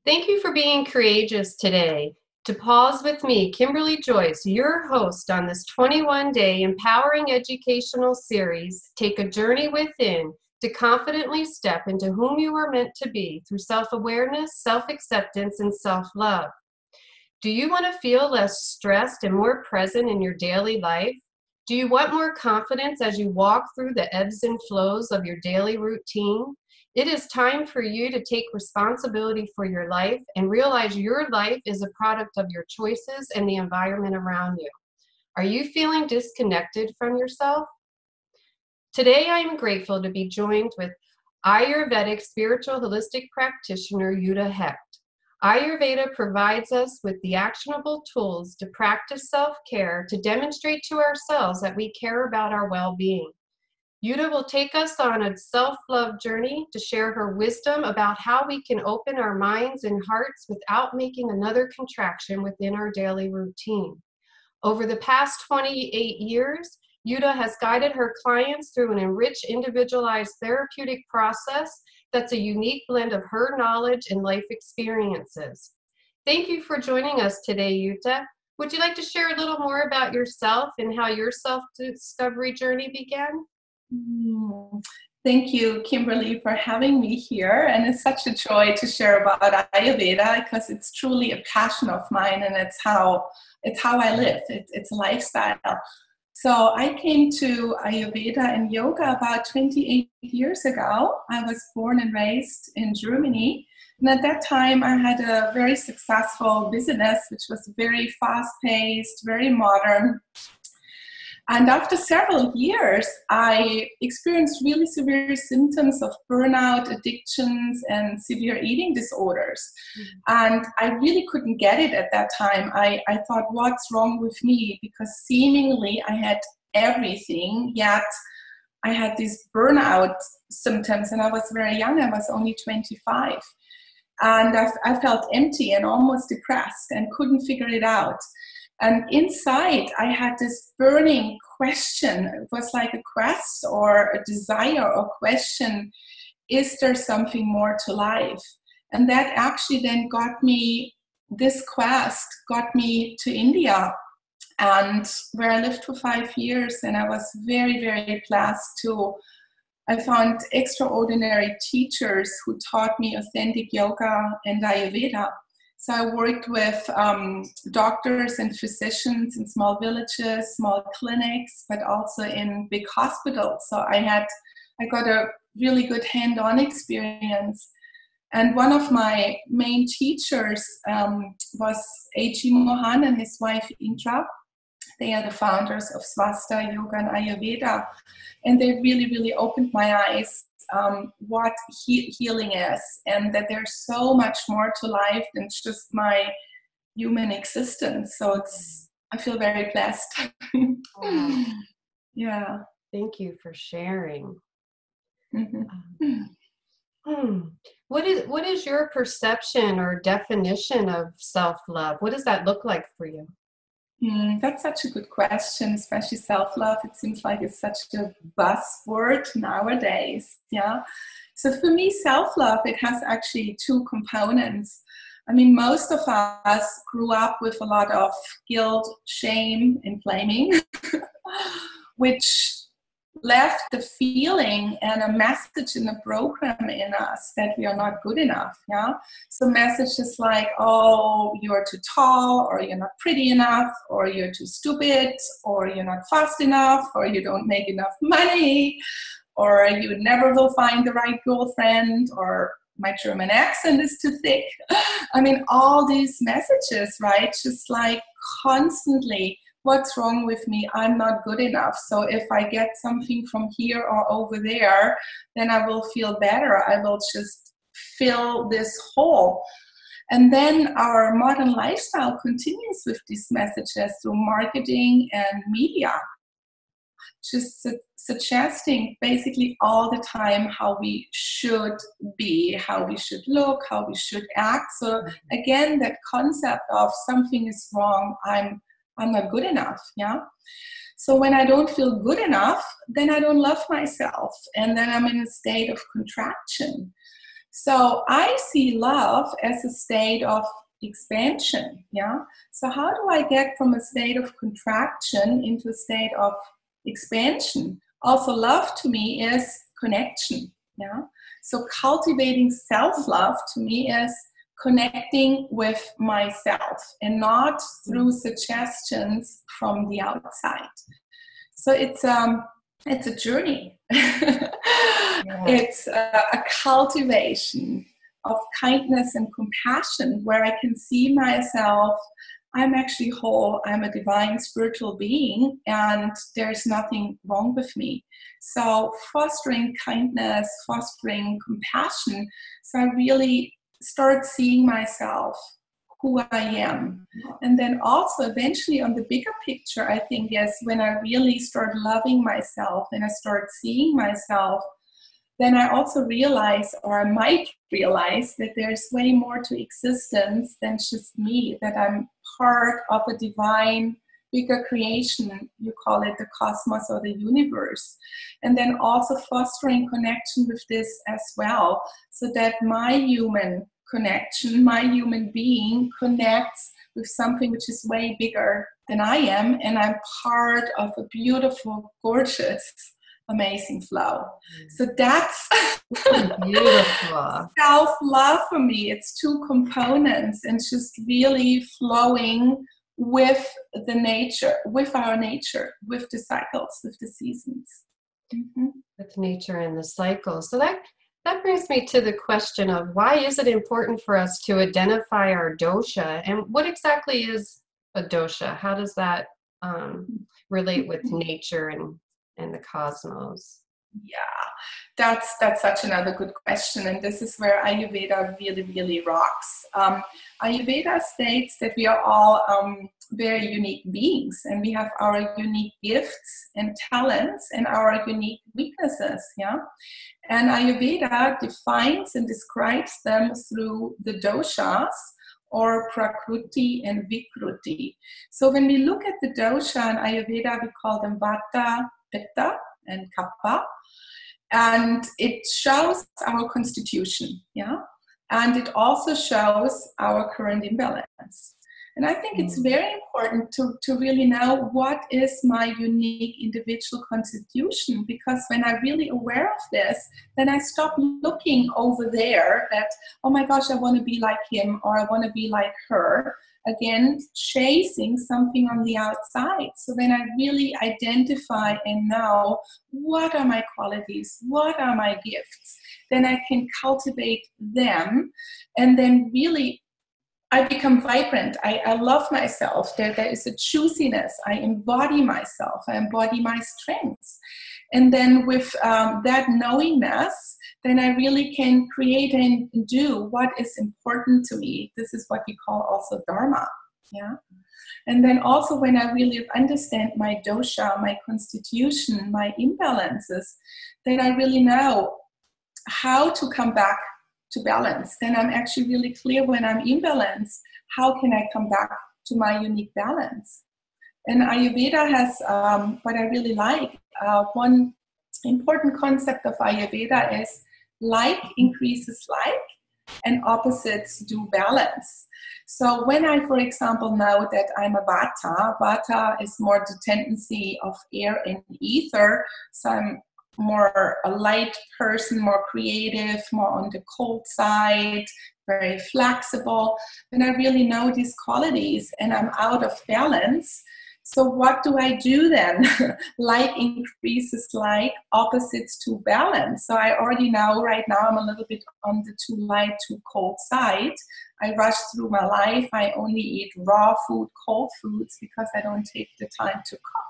Thank you for being courageous today. To pause with me, Kimberly Joyce, your host on this 21-day empowering educational series, Take a Journey Within to confidently step into whom you are meant to be through self-awareness, self-acceptance, and self-love. Do you want to feel less stressed and more present in your daily life? Do you want more confidence as you walk through the ebbs and flows of your daily routine? It is time for you to take responsibility for your life and realize your life is a product of your choices and the environment around you. Are you feeling disconnected from yourself? Today, I am grateful to be joined with Ayurvedic spiritual holistic practitioner Jutta Hecht. Ayurveda provides us with the actionable tools to practice self-care to demonstrate to ourselves that we care about our well-being. Jutta will take us on a self-love journey to share her wisdom about how we can open our minds and hearts without making another contraction within our daily routine. Over the past 28 years, Jutta has guided her clients through an enriched, individualized therapeutic process that's a unique blend of her knowledge and life experiences. Thank you for joining us today, Jutta. Would you like to share a little more about yourself and how your self-discovery journey began? Thank you, Kimberly, for having me here. And it's such a joy to share about Ayurveda because it's truly a passion of mine and it's how I live. It's a lifestyle. So I came to Ayurveda and yoga about 28 years ago. I was born and raised in Germany. And at that time, I had a very successful business, which was very fast-paced, very modern. And after several years, I experienced really severe symptoms of burnout, addictions, and severe eating disorders. And I really couldn't get it at that time. I thought, what's wrong with me? Because seemingly I had everything, yet I had these burnout symptoms, and I was very young. I was only 25. And I felt empty and almost depressed and couldn't figure it out. And inside, I had this burning question. It was like a quest or a desire or question, is there something more to life? And that actually then this quest got me to India, and where I lived for 5 years, and I was very, very blessed I found extraordinary teachers who taught me authentic yoga and Ayurveda. So I worked with doctors and physicians in small villages, small clinics, but also in big hospitals. So I got a really good hand-on experience. And one of my main teachers was A.G. Mohan and his wife Indra. They are the founders of Swasta Yoga and Ayurveda. And they really, really opened my eyes what healing is, and that there's so much more to life than just my human existence. So I feel very blessed. Wow. Yeah. Thank you for sharing. Mm-hmm. What is your perception or definition of self-love? What does that look like for you? That's such a good question, especially self-love. It seems like it's such a buzzword nowadays. Yeah. So for me, self-love, it has actually two components. I mean, most of us grew up with a lot of guilt, shame, and blaming, which left the feeling and a message in a program in us that we are not good enough. Yeah. So messages like, oh, you're too tall, or you're not pretty enough, or you're too stupid, or you're not fast enough, or you don't make enough money, or you never will find the right girlfriend, or my German accent is too thick. I mean, all these messages, right? Just like constantly, what's wrong with me? I'm not good enough. So if I get something from here or over there, then I will feel better. I will just fill this hole. And then our modern lifestyle continues with these messages through marketing and media, just suggesting basically all the time how we should be, how we should look, how we should act. So again, that concept of something is wrong, I'm not good enough, yeah? So when I don't feel good enough, then I don't love myself. And then I'm in a state of contraction. So I see love as a state of expansion. Yeah. So how do I get from a state of contraction into a state of expansion? Also, love to me is connection. Yeah. So cultivating self-love to me is connecting with myself and not through suggestions from the outside. So it's a journey. It's a cultivation of kindness and compassion where I can see myself. I'm actually whole. I'm a divine spiritual being, and there's nothing wrong with me. So fostering kindness, fostering compassion. So I really start seeing myself who I am. And then also eventually on the bigger picture, I think, yes, when I really start loving myself and I start seeing myself, then I also realize, or I might realize, that there's way more to existence than just me, that I'm part of a divine, bigger creation. You call it the cosmos or the universe. And then also fostering connection with this as well, so that my human connection, my human being connects with something which is way bigger than I am, and I'm part of a beautiful, gorgeous, amazing flow. So that's beautiful. Self-love for me. It's two components, and just really flowing with the nature, with our nature, with the cycles, with the seasons. Mm-hmm. With nature and the cycles. So that brings me to the question of, why is it important for us to identify our dosha, and what exactly is a dosha? How does that relate with nature and the cosmos? Yeah, that's such another good question, and this is where Ayurveda really, really rocks. Ayurveda states that we are all very unique beings, and we have our unique gifts and talents and our unique weaknesses. Yeah, and Ayurveda defines and describes them through the doshas, or Prakriti and Vikruti. So when we look at the dosha in Ayurveda, we call them Vata, Pitta, and Kapha. And it shows our constitution, yeah? And it also shows our current imbalance. And I think it's very important to really know what is my unique individual constitution, because when I'm really aware of this, then I stop looking over there at, oh my gosh, I want to be like him, or I want to be like her. Again, chasing something on the outside. So when I really identify and know what are my qualities, what are my gifts, then I can cultivate them, and then really I become vibrant. I love myself. There is a juiciness. I embody myself. I embody my strengths. And then with that knowingness, then I really can create and do what is important to me. This is what we call also dharma. Yeah. And then also when I really understand my dosha, my constitution, my imbalances, then I really know how to come back to balance. Then I'm actually really clear when I'm in balance, how can I come back to my unique balance? And Ayurveda has, what I really like, one important concept of Ayurveda is like increases like, and opposites do balance. So when I, for example, know that I'm a Vata is more the tendency of air and ether, so I'm more a light person, more creative, more on the cold side, very flexible. When I really know these qualities and I'm out of balance, so what do I do then? Like increases like, opposites to balance. So I already know right now I'm a little bit on the too light, too cold side. I rush through my life. I only eat raw food, cold foods, because I don't take the time to cook.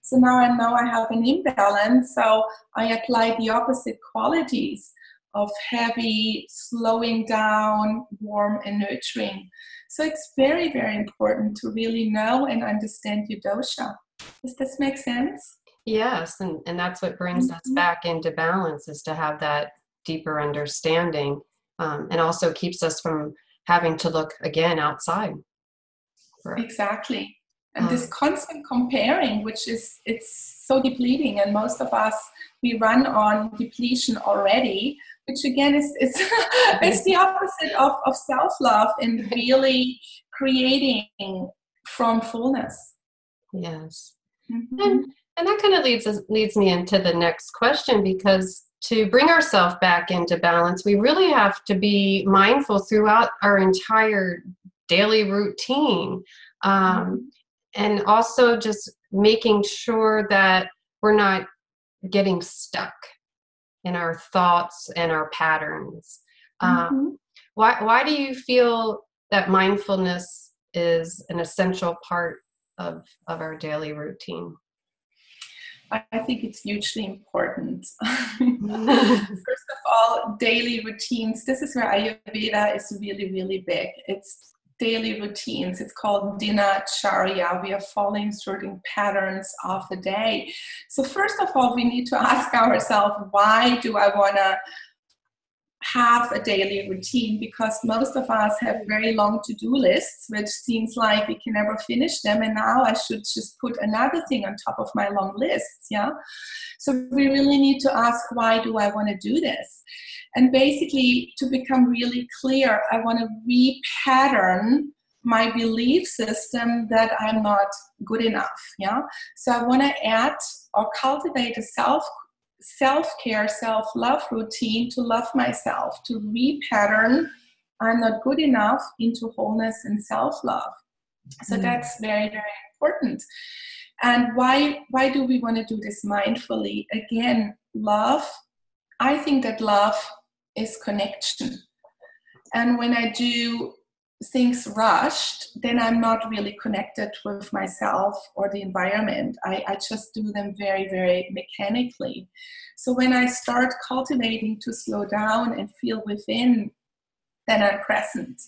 So now I know I have an imbalance, so I apply the opposite qualities of heavy, slowing down, warm, and nurturing. So it's very, very important to really know and understand your dosha. Does this make sense? Yes, and that's what brings us back into balance, is to have that deeper understanding, and also keeps us from having to look again outside. Exactly. And this constant comparing, which is, it's so depleting, and most of us, we run on depletion already, which again is it's the opposite of self-love and really creating from fullness. Yes. Mm-hmm. And that kind of leads me into the next question, because to bring ourselves back into balance, we really have to be mindful throughout our entire daily routine. And also just making sure that we're not getting stuck in our thoughts and our patterns. Mm-hmm. Why do you feel that mindfulness is an essential part of our daily routine? I think it's hugely important. First of all, daily routines. This is where Ayurveda is really, really big. It's daily routines. It's called dinacharya. We are following certain patterns of a day. So first of all, we need to ask ourselves, why do I want to have a daily routine? Because most of us have very long to-do lists, which seems like we can never finish them, and now I should just put another thing on top of my long lists. Yeah, so we really need to ask, why do I want to do this? And basically, to become really clear, I want to repattern my belief system that I'm not good enough. Yeah, so I want to add or cultivate a self-care, self-love routine to love myself, to repattern I'm not good enough into wholeness and self-love. So that's very, very important. And why do we want to do this mindfully? Again, love. I think that love is connection. And when I do things rushed, then I'm not really connected with myself or the environment. I just do them very, very mechanically. So when I start cultivating to slow down and feel within, then I'm present,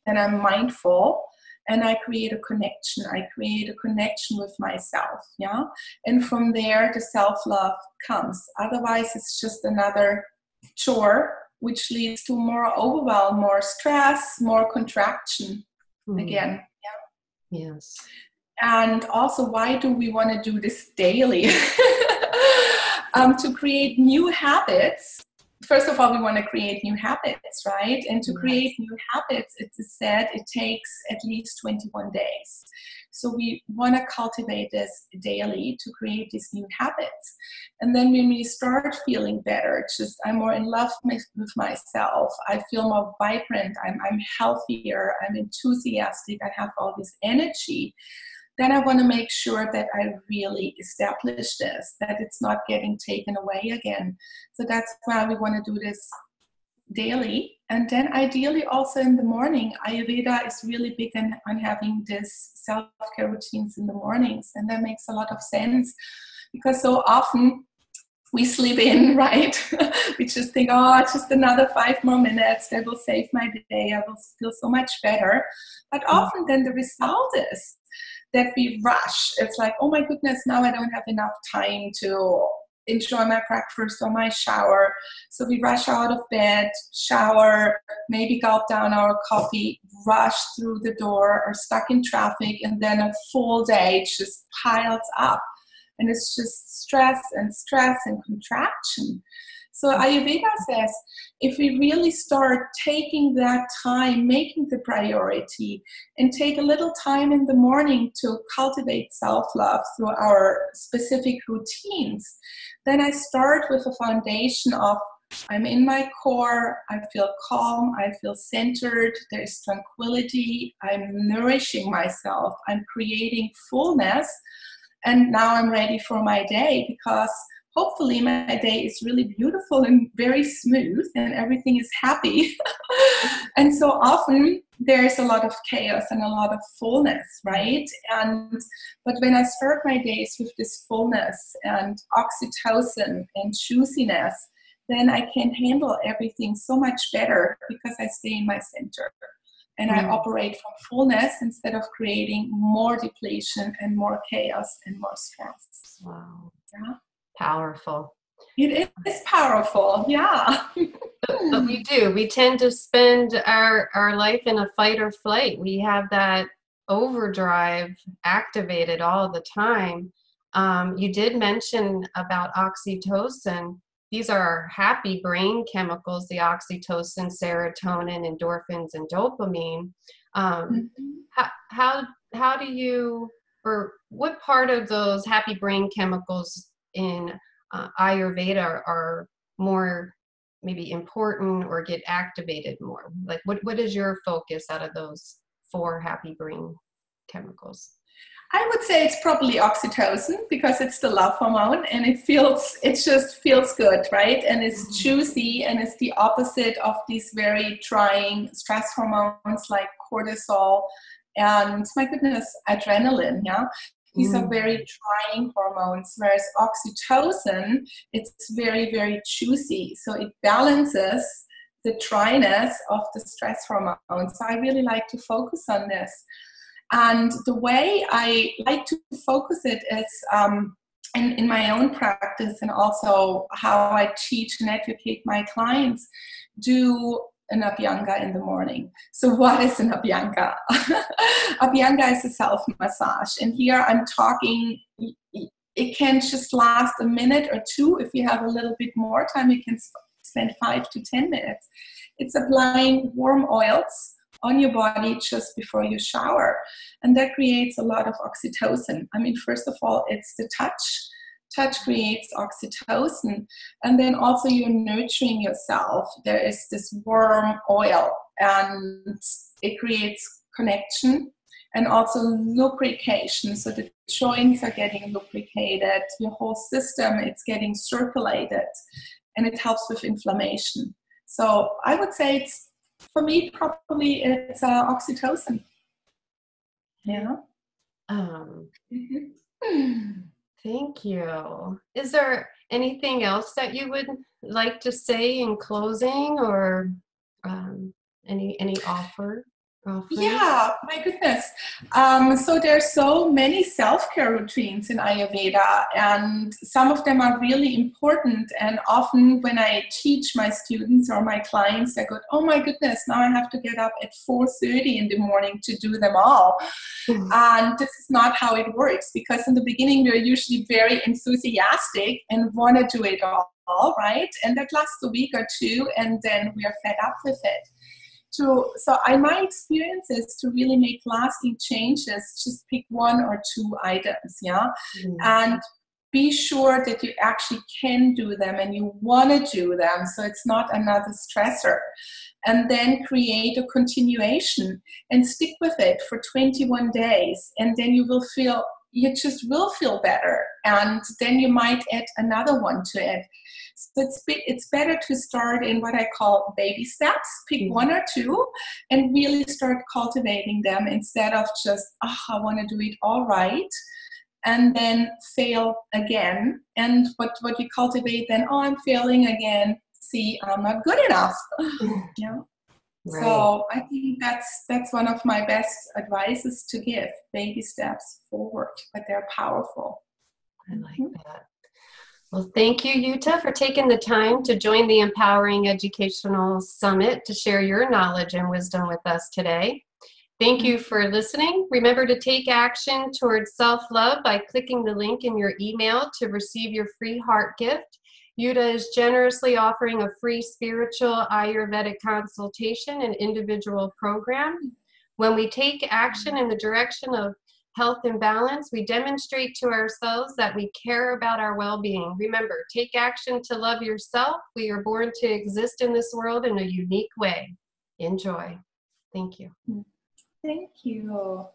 then I'm mindful, and I create a connection. I create a connection with myself, yeah? And from there, the self-love comes. Otherwise, it's just another chore, which leads to more overwhelm, more stress, more contraction again. Yeah. Yes. And also, why do we want to do this daily? To create new habits. First of all, we want to create new habits, right? And to create new habits, it's said it takes at least 21 days. So we want to cultivate this daily to create these new habits. And then when we start feeling better, just I'm more in love with myself, I feel more vibrant, I'm healthier, I'm enthusiastic, I have all this energy, then I want to make sure that I really establish this, that it's not getting taken away again. So that's why we want to do this daily. And then ideally also in the morning. Ayurveda is really big on having this self-care routines in the mornings. And that makes a lot of sense because so often we sleep in, right? We just think, oh, just another 5 more minutes, that will save my day, I will feel so much better. But often then the result is that we rush. It's like, oh my goodness, now I don't have enough time to enjoy my breakfast or my shower. So we rush out of bed, shower, maybe gulp down our coffee, rush through the door or stuck in traffic, and then a full day just piles up. And it's just stress and contraction. So Ayurveda says, if we really start taking that time, making the priority, and take a little time in the morning to cultivate self-love through our specific routines, then I start with a foundation of I'm in my core, I feel calm, I feel centered, there's tranquility, I'm nourishing myself, I'm creating fullness, and now I'm ready for my day because hopefully my day is really beautiful and very smooth and everything is happy. And so often there's a lot of chaos and a lot of fullness, right? But when I start my days with this fullness and oxytocin and juiciness, then I can handle everything so much better because I stay in my center. And I operate from fullness instead of creating more depletion and more chaos and more stress. Wow. Yeah. Powerful. It is powerful, yeah. But we tend to spend our life in a fight or flight. We have that overdrive activated all the time. You did mention about oxytocin. these are our happy brain chemicals, the oxytocin, serotonin, endorphins, and dopamine. Mhm. How do you, or what part of those happy brain chemicals in Ayurveda are more maybe important or get activated more? Like what is your focus out of those four happy brain chemicals? I would say it's probably oxytocin because it's the love hormone and it just feels good, right? And it's juicy and it's the opposite of these very trying stress hormones like cortisol and, my goodness, adrenaline, yeah? These are very trying hormones, whereas oxytocin, it's very, very juicy. So it balances the dryness of the stress hormones. So I really like to focus on this. And the way I like to focus it is in my own practice, and also how I teach and educate my clients, do an Abhyanga in the morning. So what is an Abhyanga? Abhyanga is a self-massage. And here I'm talking, it can just last a minute or two. If you have a little bit more time, you can spend 5 to 10 minutes. It's applying warm oils on your body just before you shower. And that creates a lot of oxytocin. I mean, first of all, it's the touch. Touch creates oxytocin. And then also you're nurturing yourself. There is this warm oil and it creates connection and also lubrication. So the joints are getting lubricated, your whole system, it's getting circulated, and it helps with inflammation. So I would say it's, for me, probably it's oxytocin. Yeah. Thank you. Is there anything else that you would like to say in closing, or any offer? Yeah, my goodness. So there's so many self-care routines in Ayurveda, and some of them are really important. And often when I teach my students or my clients, they go, "Oh my goodness, now I have to get up at 4:30 in the morning to do them all." And this is not how it works, because in the beginning we're usually very enthusiastic and want to do it all, right? And that lasts a week or two, and then we are fed up with it. So my experience is to really make lasting changes, just pick one or two items, yeah? And be sure that you actually can do them and you want to do them, so it's not another stressor. And then create a continuation and stick with it for 21 days, and then you just will feel better, and then you might add another one to it. So it's better to start in what I call baby steps. Pick one or two and really start cultivating them, instead of just, I want to do it all right, and then fail again. And what you cultivate then, I'm failing again. See, I'm not good enough. Yeah. Right. So I think that's one of my best advices to give. Baby steps forward, but they're powerful. I like that. Well, thank you, Jutta, for taking the time to join the Empowering Educational Summit to share your knowledge and wisdom with us today. Thank you for listening. Remember to take action towards self-love by clicking the link in your email to receive your free heart gift. Jutta is generously offering a free spiritual Ayurvedic consultation and individual program. When we take action in the direction of health and balance, we demonstrate to ourselves that we care about our well-being. Remember, take action to love yourself. We are born to exist in this world in a unique way. Enjoy. Thank you. Thank you.